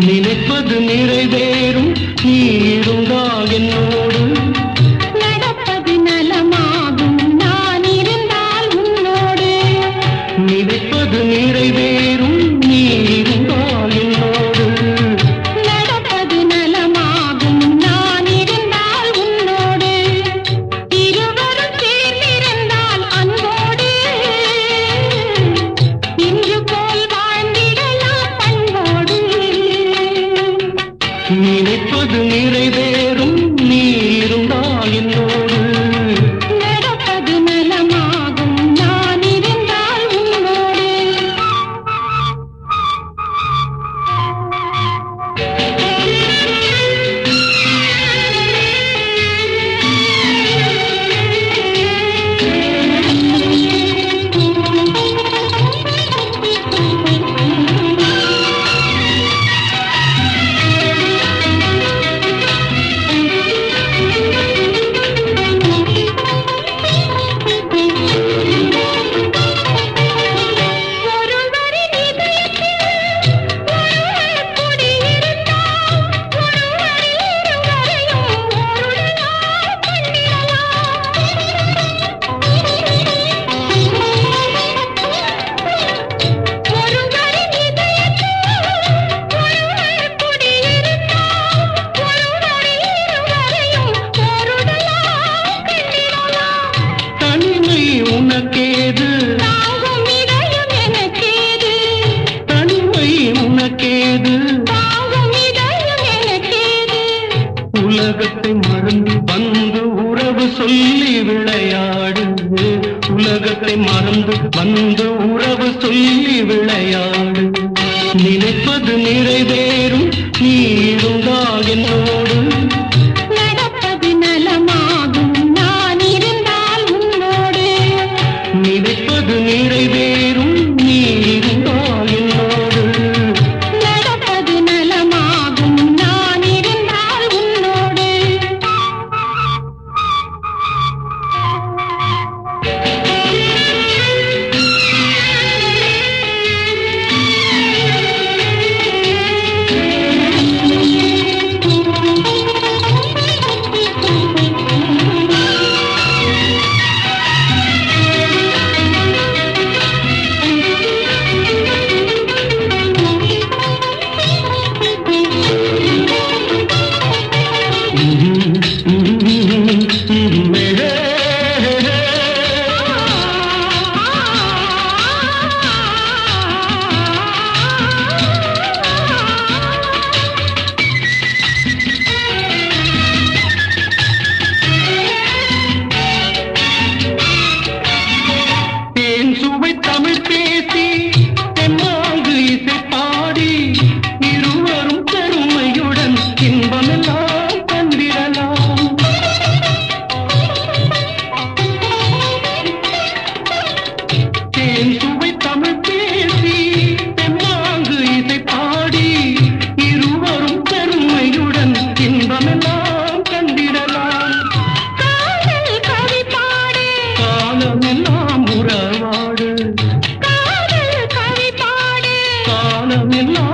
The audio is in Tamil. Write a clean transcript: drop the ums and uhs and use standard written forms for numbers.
நினைப்பது நிறைவேறும் நீ இருந்தால் என்னோடு நடப்பது நலமாகும் நான் இருந்தால் உன்னோடு நினைப்பது நிறைவேறும் நீ இருந்தால் என்னோடு நடப்பது நலமாகும் நான் இருந்தால் உன்னோடு இருவரும் சேர்ந்திருந்தால் அன்போடு இன்று போல் வாழ்ந்திடலாம் பண்போடு நினைப்பது நிறைவேறும் நீ இருந்தால் என்னோடு நடப்பது நலமாகும் நான் இருந்தால் உன்னோடு ஒருவரின் இதயத்தில் ஒருவர் குடியிருந்தால் ஒருவரில் இருவரையும் ஒருடனாய் கண்டிடலாம். ஒருவரின் இதயத்தில் ஒருவர் குடியிருந்தால் ஒருவரில் இருவரையும் ஒருடனாய் கண்டிடலாம். தனிமை உனக்கேது தாங்கும் இதயம் எனக்கேது தனிமை உனக்கேது தாங்கும் இதயம் எனக்கேது உலகத்தை மறந்து வந்து உறவு சொல்லி விளையாடு உலகத்தை மறந்து வந்து உறவு சொல்லி விளையாடு நினைப்பது நிறைவேறும் நீ இருந்தால் என்னோடு நடப்பது நலமாகும் நான் இருந்தால் உன்னோடு நினைப்பது நிறைவேறும் நீ இருந்தால் என்னோடு நடப்பது நலமாகும் நான் இருந்தால் உன்னோடு தேன் சுவை தமிழ் பேசி தென்னாங்கு இசை பாடி இருவரும் பெருமையுடன் இன்பமெல்லாம் கண்டிடலாம் தேன் சுவை தமிழ் பேசி தென்னாங்கு இசை பாடி இருவரும் பெருமையுடன் இன்பமெல்லாம் கண்டிடலாம் காதல் கவி பாடு காலமெல்லாம் உறவாடு காதல் கவி பாடு காலமெல்லாம்